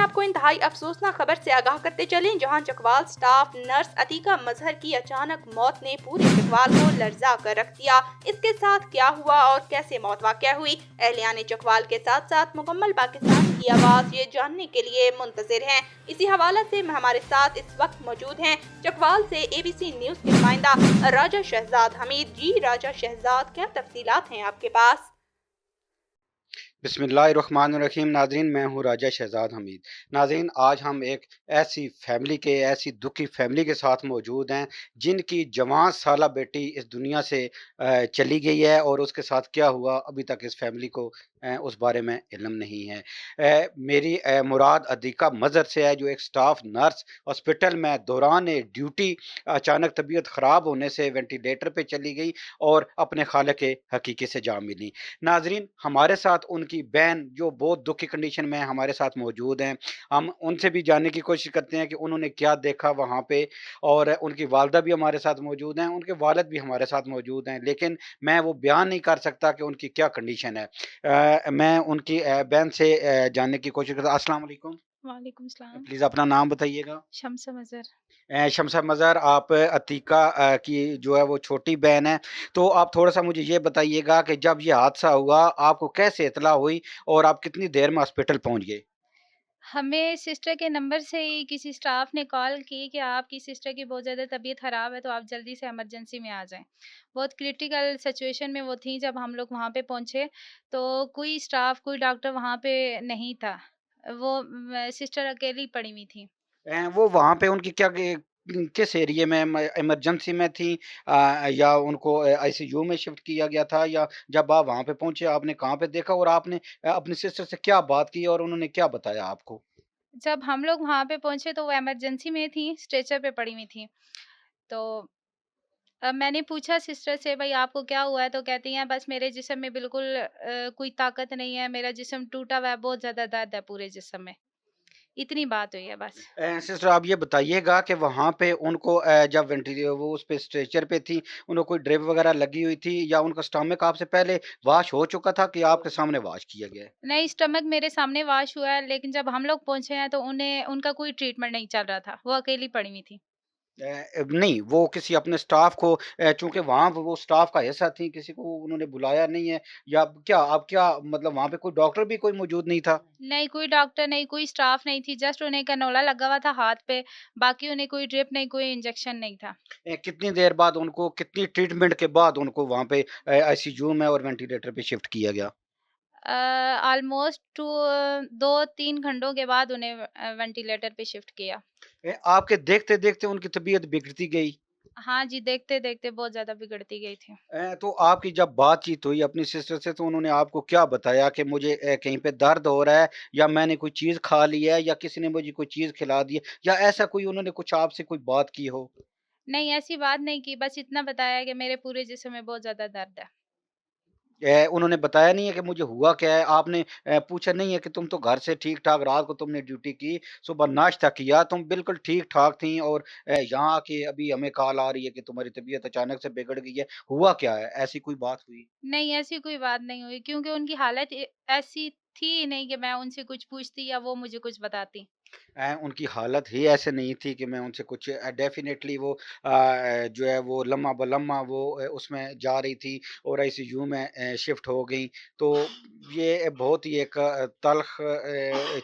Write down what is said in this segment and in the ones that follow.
आपको इंतहाई अफसोसनाक खबर से आगाह करते चलें, जहां चकवाल स्टाफ नर्स अतीका मजहर की अचानक मौत ने पूरे चकवाल को लर्जा कर रख दिया। इसके साथ क्या हुआ और कैसे मौत वाक़या हुई, अहलियान चकवाल के साथ साथ मुकम्मल पाकिस्तान की आवाज़ ये जानने के लिए मुंतजिर हैं। इसी हवाला से हमारे साथ इस वक्त मौजूद हैं चकवाल से ABC न्यूज़ के नुमाइंदा राजा शहजाद हमीद। जी राजा शहजाद, क्या तफसीलात हैं आपके पास? बिस्मिल्लाहिर्रहमानिर्रहीम। नाज़रीन, मैं हूँ राजा शहज़ाद हमीद। नाज़रीन, आज हम एक ऐसी दुखी फैमिली के साथ मौजूद हैं, जिनकी जवान साला बेटी इस दुनिया से चली गई है और उसके साथ क्या हुआ अभी तक इस फैमिली को उस बारे में इल्म नहीं है। मेरी मुराद अदीका मज़हर से है, जो एक स्टाफ नर्स हॉस्पिटल में दौरान ड्यूटी अचानक तबीयत ख़राब होने से वेंटिलेटर पे चली गई और अपने खालिक हकीकी से जा मिली। नाज़रीन, हमारे साथ उनकी बहन जो बहुत दुखी कंडीशन में हमारे साथ मौजूद हैं। हम उनसे भी जानने की कोशिश करते हैं कि उन्होंने क्या देखा वहाँ पे, और उनकी वालदा भी हमारे साथ मौजूद हैं, उनके वालिद भी हमारे साथ मौजूद हैं, लेकिन मैं वो बयान नहीं कर सकता कि उनकी क्या कंडीशन है। मैं उनकी बहन से जानने की कोशिश करता। अस्सलाम वालेकुम। वालेकुम सलाम। प्लीज़ अपना नाम बताइएगा। शम्स मज़हर। शमशा मज़हर, आप अतीका की जो है वो छोटी बहन है। तो आप थोड़ा-सा मुझे ये बताइएगा कि जब ये हादसा हुआ, आपको कैसे इत्तला हुई और आप कितनी देर में हॉस्पिटल पहुँच गए? हमें सिस्टर के नंबर से ही किसी स्टाफ ने कॉल की कि आपकी सिस्टर की बहुत ज़्यादा तबीयत ख़राब है, तो आप जल्दी से इमरजेंसी में आ जाएँ। बहुत क्रिटिकल सिचुएशन में वो थीं जब हम लोग वहाँ पे पहुँचे, तो कोई स्टाफ, कोई डॉक्टर वहाँ पे नहीं था। वो सिस्टर अकेली पड़ी हुई थीं। वो वहाँ पे उनकी क्या कि किस एरिये में इमरजेंसी में थी, या उनको आईसीयू में शिफ्ट किया गया था, या जब आप वहाँ पे पहुँचे आपने कहाँ पे देखा और आपने अपनी सिस्टर से क्या बात की और उन्होंने क्या बताया आपको? जब हम लोग वहाँ पे पहुँचे तो वो इमरजेंसी में थीं, स्ट्रेचर पे पड़ी हुई थीं। तो मैंने पूछा सिस्टर से, भई आपको क्या हुआ है? तो कहती हैं बस मेरे जिस्म में बिल्कुल कोई ताकत नहीं है, मेरा जिस्म टूटा हुआ है, बहुत ज़्यादा दर्द है पूरे जिस्म में। इतनी बात हुई है बस। सिस्टर, आप ये बताइएगा कि वहाँ पे उनको जब वो उस पे स्ट्रेचर पे थी, उनको कोई ड्रिप वगैरह लगी हुई थी, या उनका स्टमक आपसे पहले वॉश हो चुका था कि आपके सामने वॉश किया गया है? नहीं, स्टमक मेरे सामने वॉश हुआ है, लेकिन जब हम लोग पहुँचे हैं तो उनका कोई ट्रीटमेंट नहीं चल रहा था, वो अकेली पड़ी हुई थी। नहीं, वो किसी अपने स्टाफ को, चूँकि वहाँ वो स्टाफ का हिस्सा थी, किसी को उन्होंने बुलाया नहीं है, या क्या आप क्या मतलब वहाँ पे कोई डॉक्टर भी कोई मौजूद नहीं था? नहीं, कोई डॉक्टर नहीं, कोई स्टाफ नहीं थी, जस्ट उन्हें कैनोला लगा हुआ था हाथ पे, बाकी उन्हें कोई ड्रिप नहीं, कोई इंजेक्शन नहीं था। कितनी देर बाद उनको, कितनी ट्रीटमेंट के बाद उनको वहाँ पे आईसीयू में और वेंटिलेटर पे शिफ्ट किया गया? ऑलमोस्ट 2-3 घंटों के बाद उन्हें वेंटिलेटर पे शिफ्ट किया। आपके देखते-देखते उनकी तबीयत बिगड़ती गई? हाँ जी, देखते-देखते बहुत ज़्यादा बिगड़ती गई थी। तो आपकी जब बातचीत हुई अपनी सिस्टर से, तो उन्होंने आपको क्या बताया कि मुझे कहीं पे दर्द हो रहा है, या मैंने कोई चीज़ खा ली है, या किसी ने मुझे कोई चीज़ खिला दी है, या ऐसा कोई उन्होंने कुछ आपसे कोई बात की हो? नहीं, ऐसी बात नहीं की, बस इतना बताया कि मेरे पूरे जिस्म में बहुत ज़्यादा दर्द है। उन्होंने बताया नहीं है कि मुझे हुआ क्या है? आपने पूछा नहीं है कि तुम तो घर से ठीक-ठाक, रात को तुमने ड्यूटी की, सुबह नाश्ता किया, तुम बिल्कुल ठीक-ठाक थीं, और यहाँ आके अभी हमें कॉल आ रही है कि तुम्हारी तबीयत अचानक से बिगड़ गई है, हुआ क्या है? ऐसी कोई बात हुई? नहीं, ऐसी कोई बात नहीं हुई, क्योंकि उनकी हालत ऐसी थी ही नहीं कि मैं उनसे कुछ पूछती या वो मुझे कुछ बताती। उनकी हालत ही ऐसे नहीं थी कि मैं उनसे कुछ, डेफ़िनेटली वो जो है वो लम्हा-ब-लम्हा वो उसमें जा रही थी और आईसीयू में शिफ्ट हो गई। तो ये बहुत ही एक तल्ख़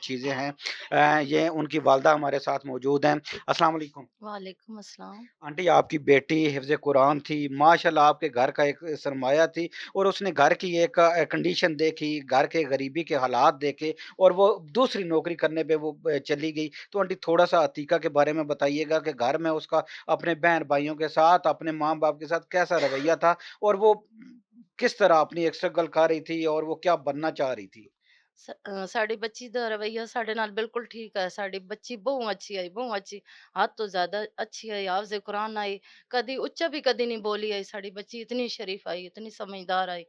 चीज़ें हैं। ये उनकी वालदा हमारे साथ मौजूद हैं। अस्सलाम वालेकुम। वालेकुम अस्सलाम। आंटी, आपकी बेटी हिफ़्ज़ कुरान थी, माशाल्लाह आपके घर का एक सरमाया थी, और उसने घर की एक कंडीशन देखी, घर के गरीबी के हालात देखे, और वो दूसरी नौकरी करने पे वो चली गई। तो आंटी, थोड़ा-सा अतीका के बारे में बताइएगा कि घर में उसका अपने बहन-भाइयों के साथ, अपने माँ-बाप के साथ कैसा रवैया था, और वो किस तरह अपनी एक स्ट्रगल कर रही थी और वो क्या बनना चाह रही थी? साडी बच्ची दा रवैया साडे नाल बिल्कुल ठीक है। साडी बच्ची बहुत अच्छी आई, बहुत अच्छी। हद तो ज़्यादा अच्छी आई, हाफ़िज़ कुरान आई, कदी उच्चा भी कदी नहीं बोली आई। साडी बच्ची इतनी शरीफ आई, इतनी समझदार आई।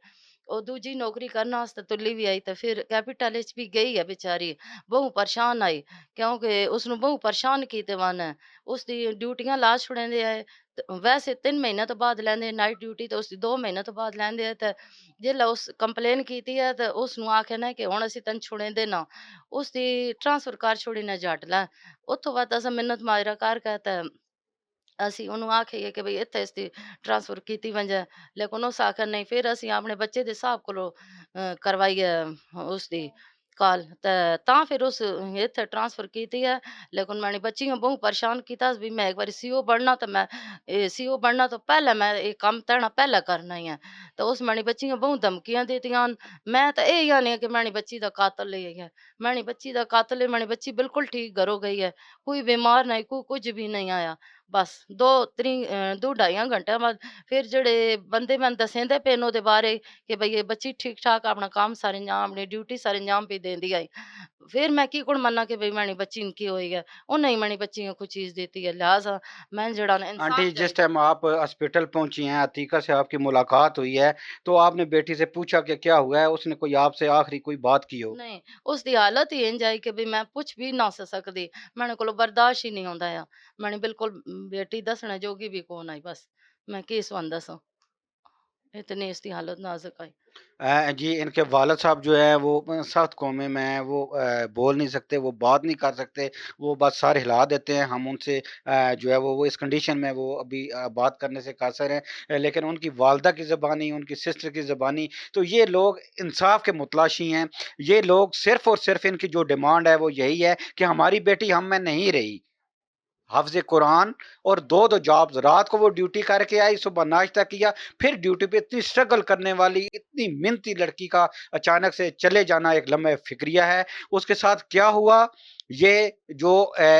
ਉਹ ਦੂਜੀ ਨੌਕਰੀ ਕਰਨ ਵਾਸਤੇ ਤੁੱਲੀ ਵੀ ਆਈ ਤੇ ਫਿਰ ਕੈਪੀਟਲ ਵਿੱਚ ਵੀ ਗਈ ਹੈ ਵਿਚਾਰੀ। ਬਹੁ ਪਰੇਸ਼ਾਨ ਆਈ ਕਿਉਂਕਿ ਉਸਨੂੰ ਬਹੁ ਪਰੇਸ਼ਾਨ ਕੀਤੇ ਵਨ ਹੈ। ਉਸਦੀ ਡਿਊਟੀਆਂ ਲਾ ਛੁੜੇਂਦੇ ਆ ਤੇ ਵੈਸੇ 3 ਮਹੀਨਿਆਂ ਤੋਂ ਬਾਅਦ ਲੈਂਦੇ ਨਾਈਟ ਡਿਊਟੀ ਤੇ ਉਸਦੀ 2 ਮਹੀਨਿਆਂ ਤੋਂ ਬਾਅਦ ਲੈਂਦੇ ਆ ਤੇ ਜੇ ਉਸ ਕੰਪਲੇਨ ਕੀਤੀ ਹੈ ਤੇ ਉਸਨੂੰ ਆਖਿਆ ਨਾ ਕਿ ਹੁਣ ਅਸੀਂ ਤੈਨੂੰ ਛੁੜੇਂਦੇ ਨਾ। ਉਸਦੀ ਟ੍ਰਾਂਸਫਰ ਕਰ ਛੁੜੀ ਨਾ ਜੱਟ ਲੈ। ਉੱਥੋਂ ਬਾਅਦ ਅਸਾਂ ਮਿੰਨਤ ਮਾਜਰਾ ਕਰ ਕੇ ਤੇ ਅਸੀਂ ਉਹਨੂੰ ਆਖੀਏ ਕਿ ਬਈ ਇੱਥੇ ਇਸਦੀ ਟ੍ਰਾਂਸਫਰ ਕੀਤੀ ਵੰਜੇ, ਲੇਕਿਨ ਉਸ ਆਖਿਆ ਨਹੀਂ। ਫਿਰ ਅਸੀਂ ਆਪਣੇ ਬੱਚੇ ਦੇ ਹਿਸਾਬ ਕੋਲੋਂ ਕਰਵਾਈ ਹੈ ਉਸਦੀ ਕਾਲ ਤੇ ਤਾਂ ਫਿਰ ਉਸ ਇੱਥੇ ਟ੍ਰਾਂਸਫਰ ਕੀਤੀ ਹੈ। ਲੇਕਿਨ मैंने बच्ची को बहुत परेशान किया भी मैं एक बार सीओ बनना तो मैं सीओ बनना तो पहले मैं ये काम तैना पहले करना ही है। तो उस मैंने बच्ची को बहुत धमकियां देतियां मैं तो यही आने कि मैंने बच्ची का कातल है है मैंने बच्ची का कातल है। मैंने बच्ची बिल्कुल ठीक घरों गई है, कोई बीमार नहीं, कोई कुछ भी नहीं आया। बस 2 घंटे बाद फिर जेड़े बंदे मैंने दसेंदे पे न ओहदे बारे कि भई ये बच्ची ठीक ठाक अपना काम सारे अंजाम अपनी ड्यूटी सारे अंजाम भी देंदी आई। फिर मैं की कुण मन्ना कि भई मैंने बच्ची की होई है उन्हें ही मैंने बच्ची को कोई चीज देती है। लिहाजा मैं जेड़ा ना इंसाफ आंटी, जिस चाहिए। टाइम आप हॉस्पिटल पहुंची हैं, अतीका से आपकी मुलाकात हुई है, तो आपने बेटी से पूछा कि क्या हुआ है? उसने कोई आपसे आखिरी कोई बात की हो? नहीं उसकी हालत ही इंज आई कि भी मैं कुछ भी ना सकदी, मैंने कोलों बर्दाश्त ही नहीं होंदा है। मैंने बिल्कुल बेटी दसने जोगी भी कौन आई। बस मैं की सुन दसा इतनी इसकी हालत नाजुक आई। जी, इनके वालिद साहब जो हैं वो सख्त कौमे में हैं, वो बोल नहीं सकते, वो बात नहीं कर सकते, वो बस सर हिला देते हैं। हम उनसे जो है वो इस कंडीशन में वो अभी बात करने से कासर हैं। लेकिन उनकी वालदा की ज़बानी, उनकी सिस्टर की ज़बानी, तो ये लोग इंसाफ के मुतलाशी हैं। ये लोग सिर्फ़ और सिर्फ़ इनकी जो डिमांड है वो यही है कि हमारी बेटी हम में नहीं रही। हाफ़िज़ कुरान और 2-2 जॉब्स, रात को वो ड्यूटी करके आई, सुबह नाश्ता किया, फिर ड्यूटी पे इतनी स्ट्रगल करने वाली, इतनी मेहनती लड़की का अचानक से चले जाना एक लम्हे फ़िक्रिया है। उसके साथ क्या हुआ, ये जो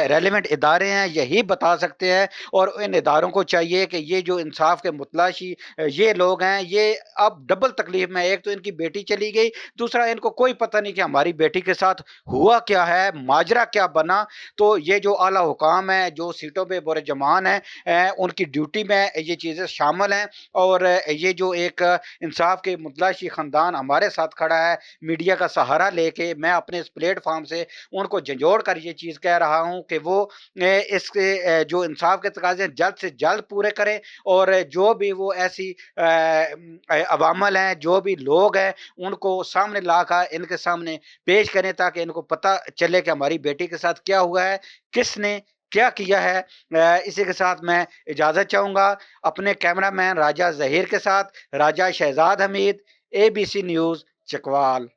रेलेवेंट इदारे हैं यही बता सकते हैं, और इन इदारों को चाहिए कि ये जो इंसाफ के मुतलाशी ये लोग हैं, ये अब डबल तकलीफ़ में, एक तो इनकी बेटी चली गई, दूसरा इनको कोई पता नहीं कि हमारी बेटी के साथ हुआ क्या है, माजरा क्या बना। तो ये जो आला हुकाम है, जो सीटों पे बुरजमान हैं, उनकी ड्यूटी में ये चीज़ें शामिल हैं, और ये जो एक इंसाफ के मुतलाशी ख़ानदान हमारे साथ खड़ा है, मीडिया का सहारा लेके, मैं अपने इस प्लेटफ़ॉर्म से उनको झंझोड़ कर ये चीज़ कह रहा हूँ कि वो इसके जो इंसाफ के तकाज़े हैं जल्द से जल्द पूरे करें, और जो भी वो ऐसी अवामल हैं, जो भी लोग हैं, उनको सामने लाकर इनके सामने पेश करें, ताकि इनको पता चले कि हमारी बेटी के साथ क्या हुआ है, किसने क्या किया है। इसी के साथ मैं इजाज़त चाहूँगा अपने कैमरामैन राजा ज़हीर के साथ। राजा शहज़ाद हमीद, ABC न्यूज़, चकवाल।